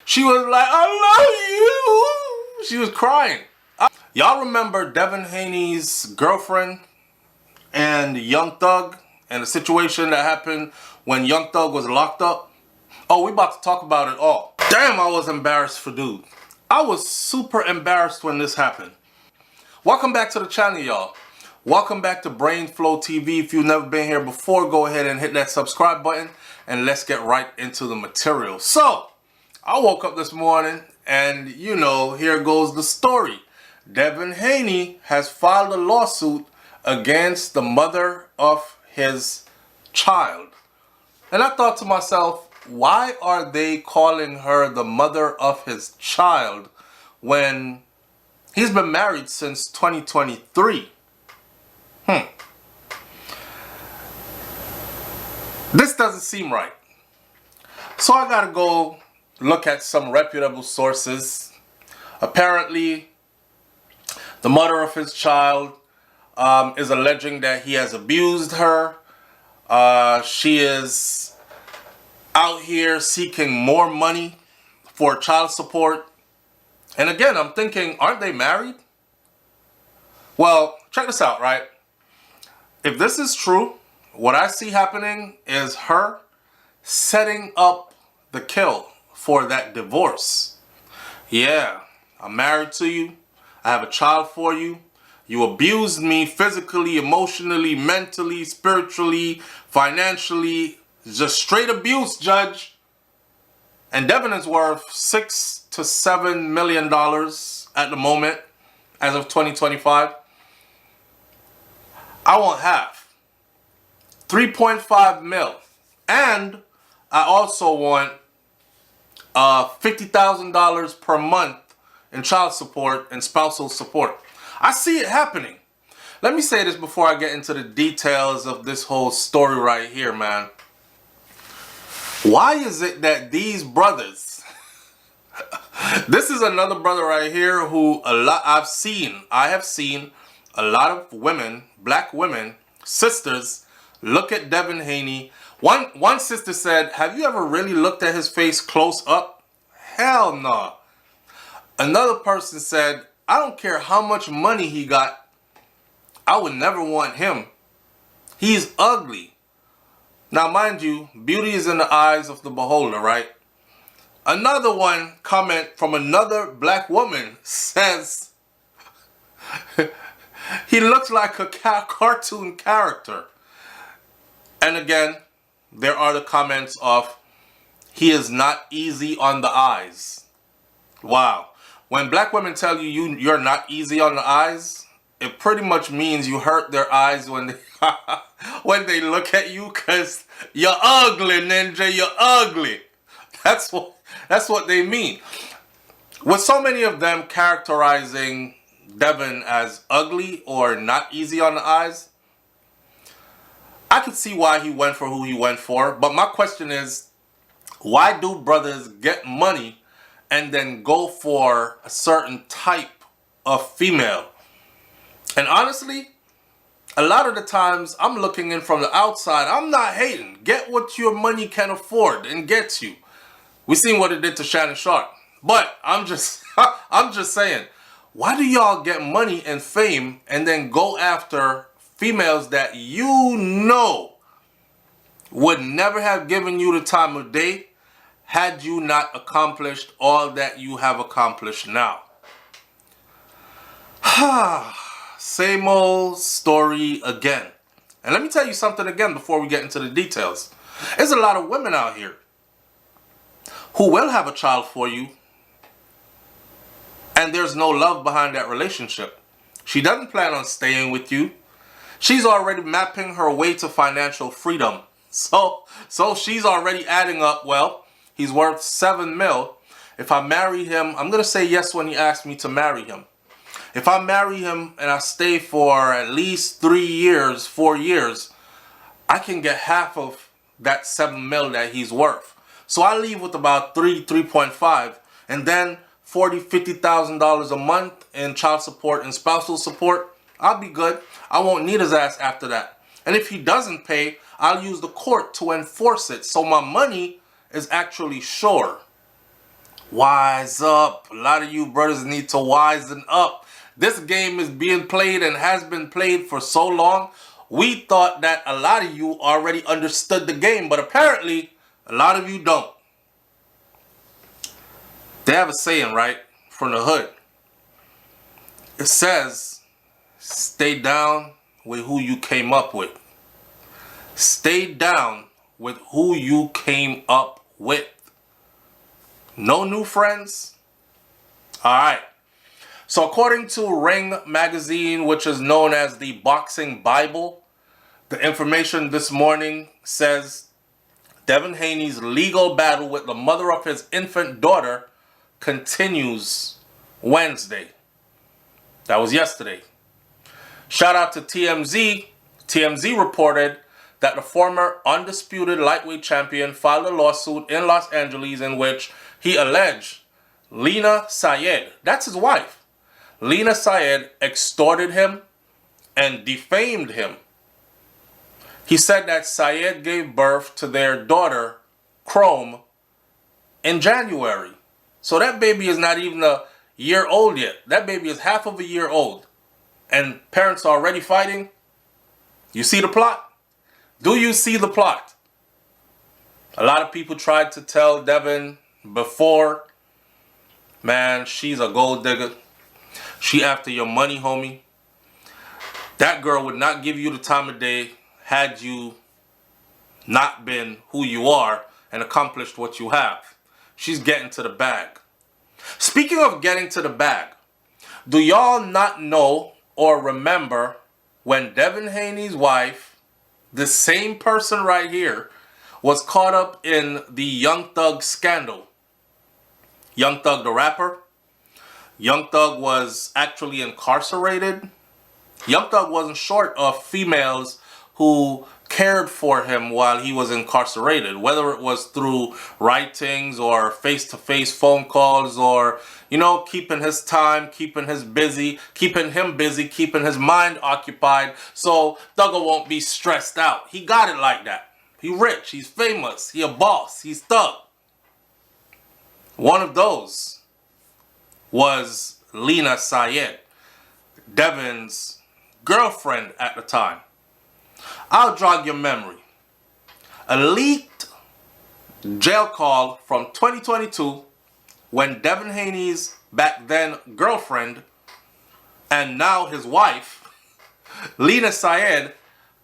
She was like, I love you. She was crying. Y'all remember Devin Haney's girlfriend and Young Thug and the situation that happened when Young Thug was locked up? Oh, we about to talk about it all. Damn, I was embarrassed for dude. I was super embarrassed when this happened. Welcome back to the channel, y'all. Welcome back to BrainFLoTv. If you've never been here before, go ahead and hit that subscribe button and let's get right into the material. So, I woke up this morning and, you know, here goes the story. Devin Haney has filed a lawsuit against the mother of his child. And I thought to myself, why are they calling her the mother of his child when he's been married since 2023? This doesn't seem right. So I gotta go look at some reputable sources. Apparently, the mother of his child is alleging that he has abused her. She is out here seeking more money for child support. And again, I'm thinking, aren't they married? Well, check this out, right? If this is true, what I see happening is her setting up the kill for that divorce. Yeah, I'm married to you. I have a child for you. You abused me physically, emotionally, mentally, spiritually, financially. Just straight abuse, Judge. And Devin is worth $6 to $7 million at the moment, as of 2025. I want half. 3.5 mil. And I also want $50,000 per month in child support and spousal support. I see it happening. Let me say this before I get into the details of this whole story right here, man. Why is it that these brothers, this is another brother right here who I have seen a lot of women, black women, sisters, look at Devin Haney. One sister said, have you ever really looked at his face close up? Hell no. Another person said, I don't care how much money he got, I would never want him. He's ugly. Now, mind you, beauty is in the eyes of the beholder, right? Another one comment from another black woman says, he looks like a cartoon character. And again, there are the comments of, he is not easy on the eyes. Wow. When black women tell you you're not easy on the eyes, it pretty much means you hurt their eyes when they when they look at you, because you're ugly, ninja, you're ugly. That's what they mean. With so many of them characterizing Devin as ugly or not easy on the eyes, I could see why he went for who he went for. But my question is, why do brothers get money and then go for a certain type of female? And honestly, a lot of the times I'm looking in from the outside. I'm not hating. Get what your money can afford and gets you. We seen what it did to Shannon Sharp. But I'm just I'm just saying, why do y'all get money and fame and then go after females that you know would never have given you the time of day had you not accomplished all that you have accomplished now? Same old story again. And let me tell you something again before we get into the details. There's a lot of women out here who will have a child for you, and there's no love behind that relationship. She doesn't plan on staying with you. She's already mapping her way to financial freedom. So she's already adding up, well, he's worth 7 mil. If I marry him, I'm going to say yes when he asks me to marry him. If I marry him and I stay for at least 3 years, 4 years, I can get half of that 7 mil that he's worth. So I leave with about 3.5, and then $40,000, $50,000 a month in child support and spousal support. I'll be good. I won't need his ass after that. And if he doesn't pay, I'll use the court to enforce it, so my money is actually sure. Wise up. A lot of you brothers need to wisen up. This game is being played and has been played for so long. We thought that a lot of you already understood the game, but apparently a lot of you don't. They have a saying, right, from the hood. It says, stay down with who you came up with. Stay down with who you came up with. No new friends? Alright. So according to Ring magazine, which is known as the Boxing Bible, the information this morning says Devin Haney's legal battle with the mother of his infant daughter continues Wednesday. That was yesterday. Shout out to TMZ. TMZ reported that the former undisputed lightweight champion filed a lawsuit in Los Angeles in which he alleged Lena Syed, that's his wife, Lena Syed extorted him and defamed him. He said that Syed gave birth to their daughter, Chrome, in January. So that baby is not even a year old yet. That baby is half of a year old. And parents are already fighting. You see the plot? Do you see the plot? A lot of people tried to tell Devin before, man, she's a gold digger. She after your money, homie. That girl would not give you the time of day had you not been who you are and accomplished what you have. She's getting to the bag. Speaking of getting to the bag, do y'all not know or remember when Devin Haney's wife, the same person right here, was caught up in the Young Thug scandal? Young Thug the rapper. Young Thug was actually incarcerated. Young Thug wasn't short of females who cared for him while he was incarcerated, whether it was through writings or face-to-face phone calls or, you know, keeping his time, keeping him busy, keeping his mind occupied so Thugger won't be stressed out. He got it like that. He rich, he's famous, he a boss, he's Thug. One of those was Lena Syed, Devin's girlfriend at the time. I'll jog your memory. A leaked jail call from 2022 when Devin Haney's back then girlfriend and now his wife, Lena Syed,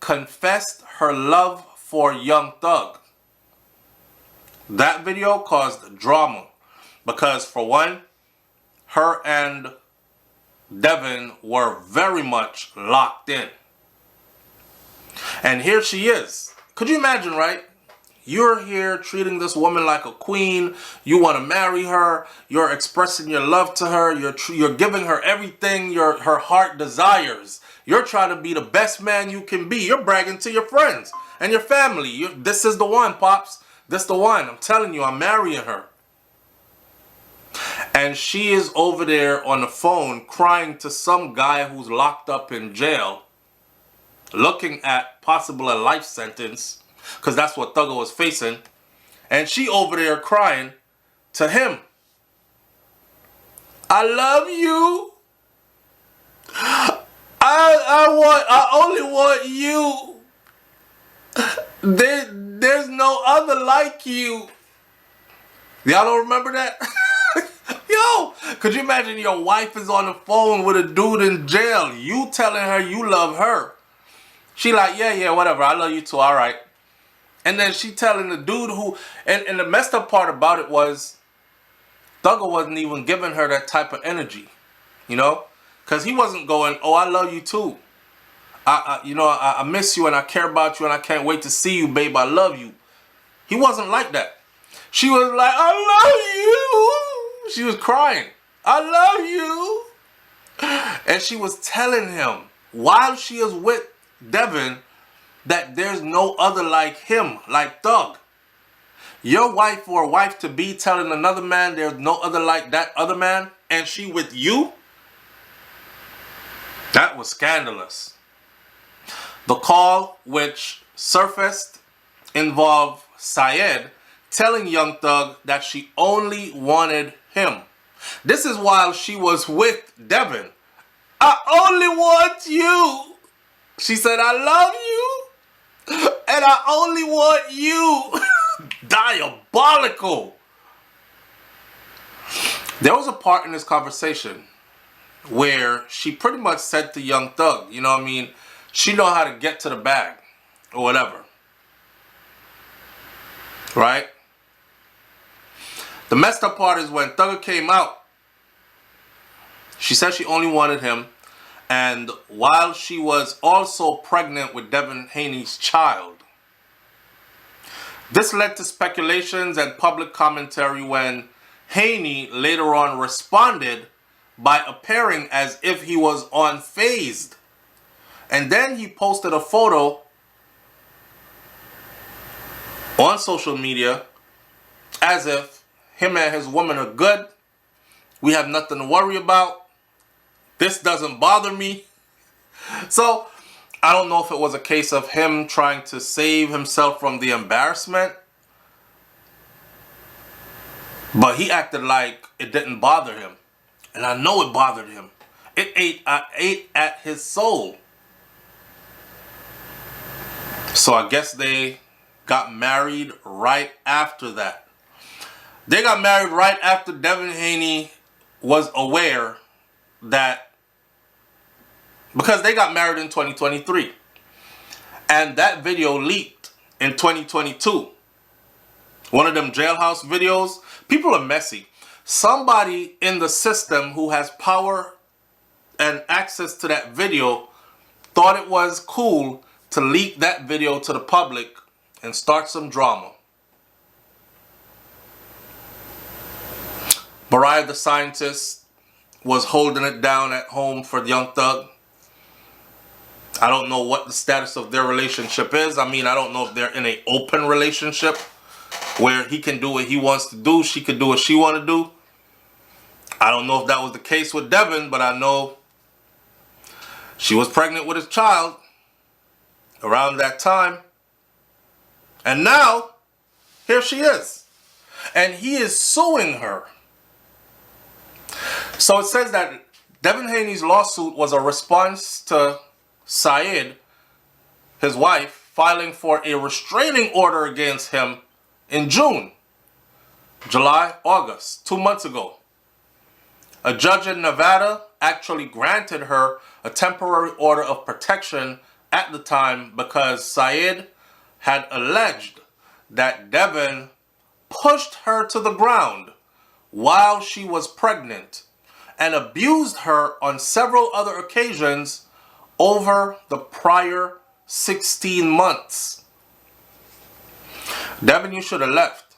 confessed her love for Young Thug. That video caused drama because, for one, her and Devin were very much locked in. And here she is. Could you imagine, right? You're here treating this woman like a queen. You want to marry her. You're expressing your love to her. You're giving her everything her heart desires. You're trying to be the best man you can be. You're bragging to your friends and your family. This is the one, Pops. This is the one. I'm telling you, I'm marrying her. And she is over there on the phone crying to some guy who's locked up in jail, looking at possible a life sentence, because that's what Thugger was facing. And she over there crying to him. I love you. I only want you. There's no other like you. Y'all don't remember that? Yo, could you imagine your wife is on the phone with a dude in jail, you telling her you love her? She like, yeah, whatever, I love you too, all right. And then she telling the dude who, and the messed up part about it was, Thugger wasn't even giving her that type of energy, you know? Because he wasn't going, oh, I love you too. I miss you and I care about you and I can't wait to see you, babe, I love you. He wasn't like that. She was like, I love you. She was crying. I love you. And she was telling him, while she is with Devin, that there's no other like him, like Thug. Your wife or wife-to-be telling another man there's no other like that other man, and she with you? That was scandalous. The call, which surfaced, involved Syed telling Young Thug that she only wanted him. This is while she was with Devin. I only want you. She said, I love you. And I only want you. Diabolical. There was a part in this conversation where she pretty much said to Young Thug, you know what I mean? She know how to get to the bag or whatever. Right? The messed up part is when Thugger came out, she said she only wanted him. And while she was also pregnant with Devin Haney's child. This led to speculations and public commentary when Haney later on responded by appearing as if he was unfazed. And then he posted a photo on social media as if him and his woman are good. We have nothing to worry about. This doesn't bother me. So, I don't know if it was a case of him trying to save himself from the embarrassment. But he acted like it didn't bother him. And I know it bothered him. It ate at his soul. So I guess they got married right after that. They got married right after Devin Haney was aware that, because they got married in 2023 and that video leaked in 2022. One of them jailhouse videos. People are messy. Somebody in the system who has power and access to that video thought it was cool to leak that video to the public and start some drama. Mariah the Scientist was holding it down at home for Young Thug. I don't know what the status of their relationship is. I mean, I don't know if they're in an open relationship where he can do what he wants to do, she can do what she want to do. I don't know if that was the case with Devin, but I know she was pregnant with his child around that time. And now, here she is. And he is suing her. So it says that Devin Haney's lawsuit was a response to Syed, his wife, filing for a restraining order against him in June, July, August, 2 months ago. A judge in Nevada actually granted her a temporary order of protection at the time because Syed had alleged that Devin pushed her to the ground while she was pregnant and abused her on several other occasions over the prior 16 months. Devin, you should have left.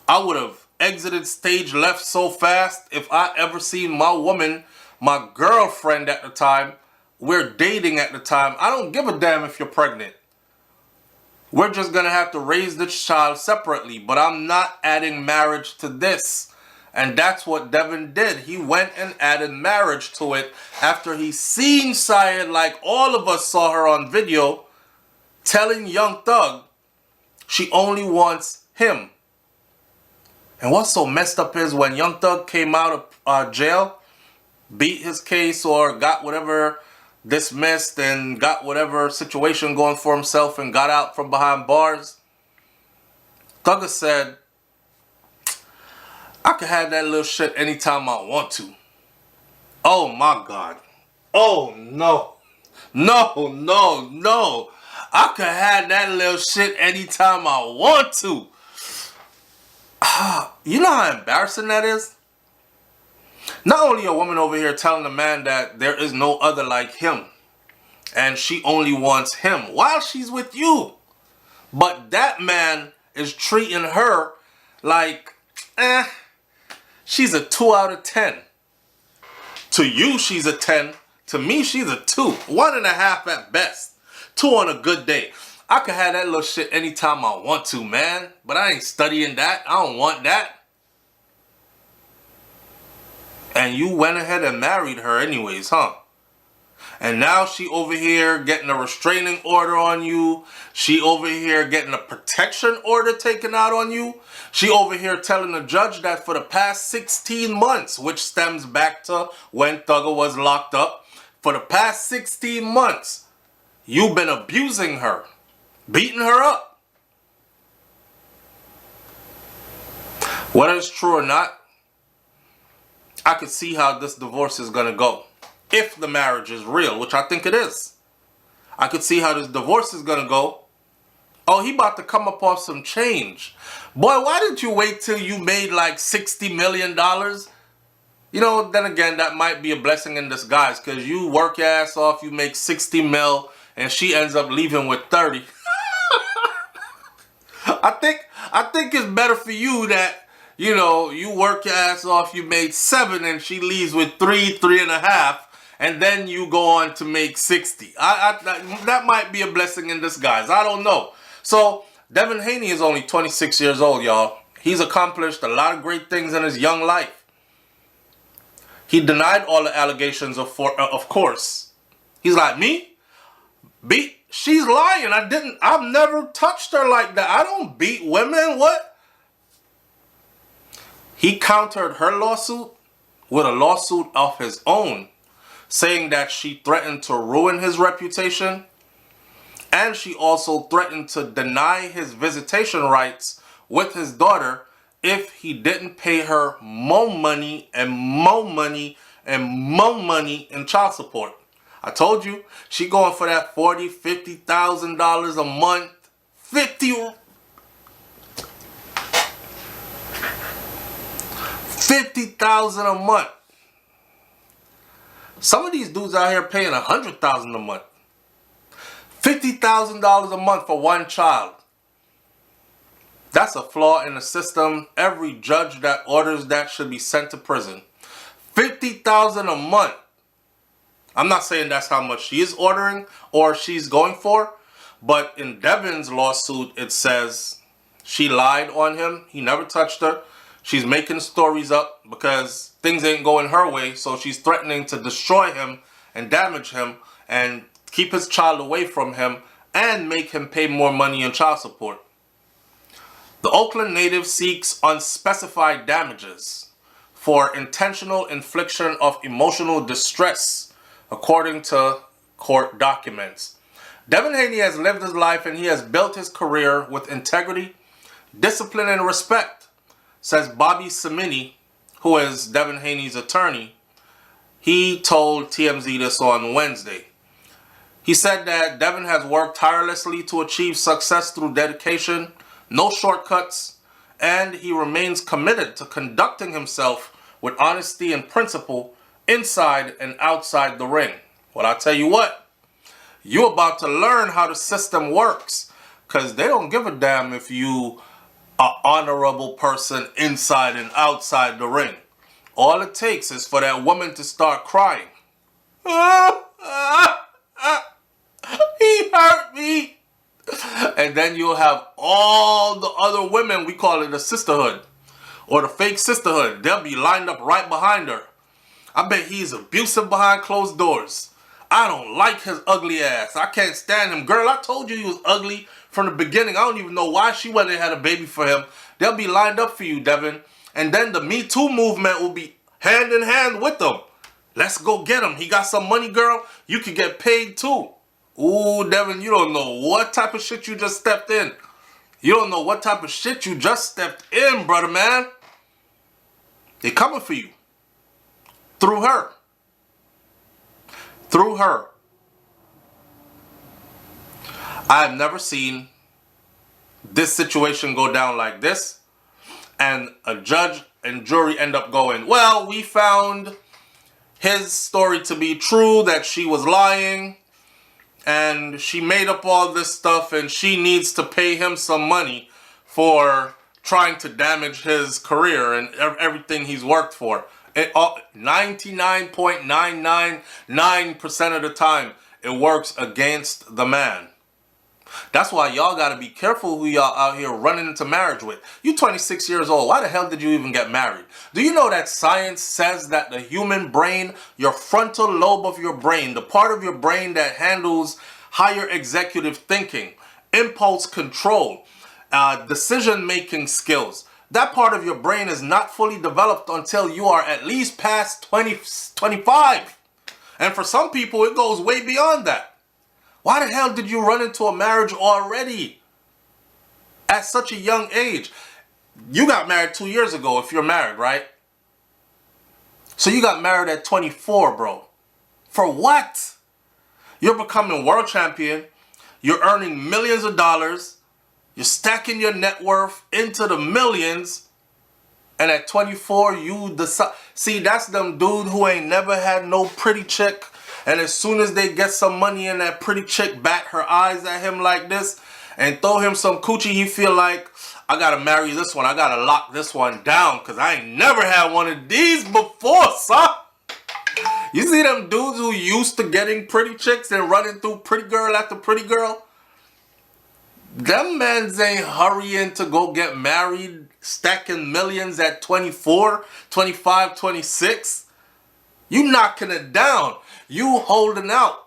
I would have exited stage left so fast if I ever seen my woman, my girlfriend at the time, we're dating at the time. I don't give a damn if you're pregnant. We're just going to have to raise this child separately, but I'm not adding marriage to this. And that's what Devin did. He went and added marriage to it after he seen Syed, like all of us saw her on video, telling Young Thug she only wants him. And what's so messed up is when Young Thug came out of jail, beat his case or got whatever dismissed and got whatever situation going for himself and got out from behind bars, Thugger said, I can have that little shit anytime I want to. Oh my God. Oh no. No, no, no. I can have that little shit anytime I want to. You know how embarrassing that is? Not only a woman over here telling a man that there is no other like him and she only wants him while she's with you, but that man is treating her like, she's a 2 out of 10. To you, she's a 10. To me, she's a 2. 1.5 at best. 2 on a good day. I can have that little shit anytime I want to, man. But I ain't studying that. I don't want that. And you went ahead and married her anyways, huh? And now she over here getting a restraining order on you. She over here getting a protection order taken out on you. She over here telling the judge that for the past 16 months, which stems back to when Thugger was locked up, for the past 16 months, you've been abusing her, beating her up. Whether it's true or not, I could see how this divorce is going to go. If the marriage is real, which I think it is. I could see how this divorce is going to go. Oh, he about to come up off some change. Boy, why didn't you wait till you made like $60 million? You know, then again, that might be a blessing in disguise, because you work your ass off, you make 60 mil, and she ends up leaving with 30. I think it's better for you that, you know, you work your ass off, you made 7, and she leaves with 3.5. And then you go on to make 60. That might be a blessing in disguise. I don't know. So, Devin Haney is only 26 years old, y'all. He's accomplished a lot of great things in his young life. He denied all the allegations, of course. He's like, me? She's lying. I've never touched her like that. I don't beat women. What? He countered her lawsuit with a lawsuit of his own, saying that she threatened to ruin his reputation, and she also threatened to deny his visitation rights with his daughter if he didn't pay her more money and more money and more money in child support. I told you, she going for that $40,000, $50,000 a month. $50,000 a month. Some of these dudes out here paying $100,000 a month. $50,000 a month for one child. That's a flaw in the system. Every judge that orders that should be sent to prison. $50,000 a month. I'm not saying that's how much she is ordering or she's going for, but in Devin's lawsuit, it says she lied on him. He never touched her. She's making stories up because things ain't going her way, so she's threatening to destroy him and damage him and keep his child away from him and make him pay more money in child support. The Oakland native seeks unspecified damages for intentional infliction of emotional distress, according to court documents. Devin Haney has lived his life and he has built his career with integrity, discipline, and respect, says Bobby Cimini, who is Devin Haney's attorney. He told TMZ this on Wednesday. He said that Devin has worked tirelessly to achieve success through dedication, no shortcuts, and he remains committed to conducting himself with honesty and principle inside and outside the ring. Well, I tell you what, you're about to learn how the system works, because they don't give a damn if you an honorable person inside and outside the ring. All it takes is for that woman to start crying. He hurt me. And then you'll have all the other women, we call it a sisterhood, or the fake sisterhood. They'll be lined up right behind her. I bet he's abusive behind closed doors. I don't like his ugly ass. I can't stand him. Girl, I told you he was ugly from the beginning. I don't even know why she went and had a baby for him. They'll be lined up for you, Devin. And then the Me Too movement will be hand in hand with them. Let's go get him. He got some money, girl. You can get paid too. Ooh, Devin, you don't know what type of shit you just stepped in. You don't know what type of shit you just stepped in, brother, man. They coming for you. Through her. Through her. I have never seen this situation go down like this, and a judge and jury end up going, well, we found his story to be true, that she was lying, and she made up all this stuff, and she needs to pay him some money for trying to damage his career and everything he's worked for. 99.999% of the time, it works against the man. That's why y'all got to be careful who y'all out here running into marriage with. You 26 years old. Why the hell did you even get married? Do you know that science says that the human brain, your frontal lobe of your brain, the part of your brain that handles higher executive thinking, impulse control, decision-making skills, that part of your brain is not fully developed until you are at least past 20, 25. And for some people, it goes way beyond that. Why the hell did you run into a marriage already at such a young age? You got married 2 years ago if you're married, right? So you got married at 24, bro. For what? You're becoming world champion. You're earning millions of dollars. You're stacking your net worth into the millions. And at 24, you decide. See, that's them dude who ain't never had no pretty chick. And as soon as they get some money and that pretty chick bat her eyes at him like this and throw him some coochie, he feel like, I gotta marry this one. I gotta lock this one down because I ain't never had one of these before, son. You see them dudes who used to getting pretty chicks and running through pretty girl after pretty girl? Them mans ain't hurrying to go get married, stacking millions at 24, 25, 26. You knocking it down. You holding out.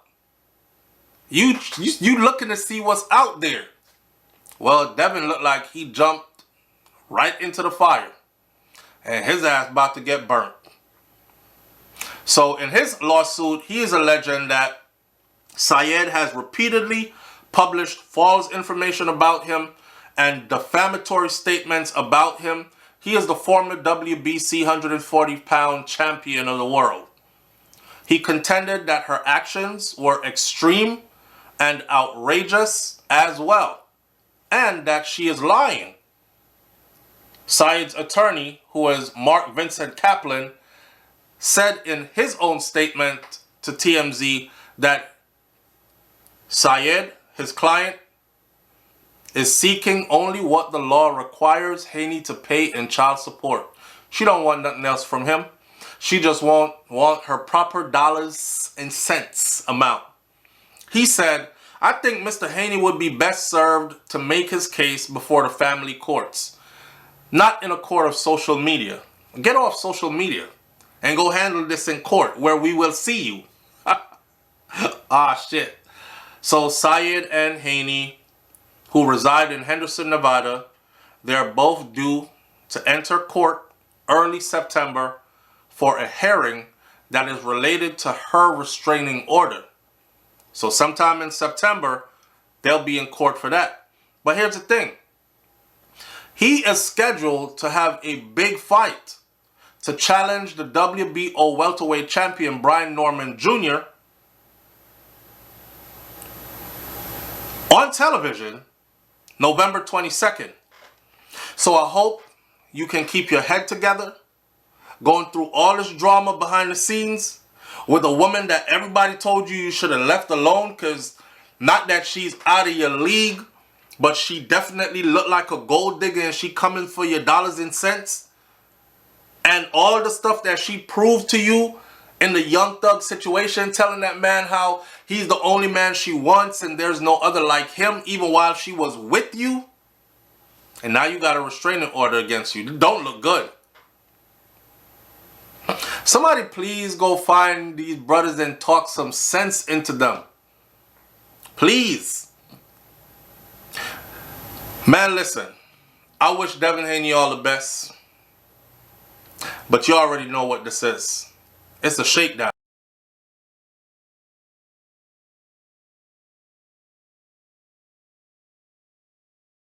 You looking to see what's out there. Well, Devin looked like he jumped right into the fire. And his ass about to get burnt. So in his lawsuit, he is alleging that Syed has repeatedly published false information about him and defamatory statements about him. He is the former WBC 140-pound champion of the world. He contended that her actions were extreme and outrageous as well, and that she is lying. Syed's attorney, who is Mark Vincent Kaplan, said in his own statement to TMZ that Syed, his client, is seeking only what the law requires Haney to pay in child support. She don't want nothing else from him. She just want her proper dollars and cents amount. He said, I think Mr. Haney would be best served to make his case before the family courts, not in a court of social media. Get off social media and go handle this in court where we will see you. Ah, shit. So Syed and Haney, who reside in Henderson, Nevada, they're both due to enter court early September for a hearing that is related to her restraining order. So sometime in September, they'll be in court for that. But here's the thing. He is scheduled to have a big fight to challenge the WBO welterweight champion Brian Norman Jr. on television November 22nd. So I hope you can keep your head together, going through all this drama behind the scenes with a woman that everybody told you should have left alone, because not that she's out of your league, but she definitely looked like a gold digger and she coming for your dollars and cents. And all the stuff that she proved to you in the Young Thug situation, telling that man how he's the only man she wants and there's no other like him, even while she was with you. And now you got a restraining order against you. It don't look good. Somebody please go find these brothers and talk some sense into them. Please. Man, listen. I wish Devin Haney all the best. But you already know what this is. It's a shakedown.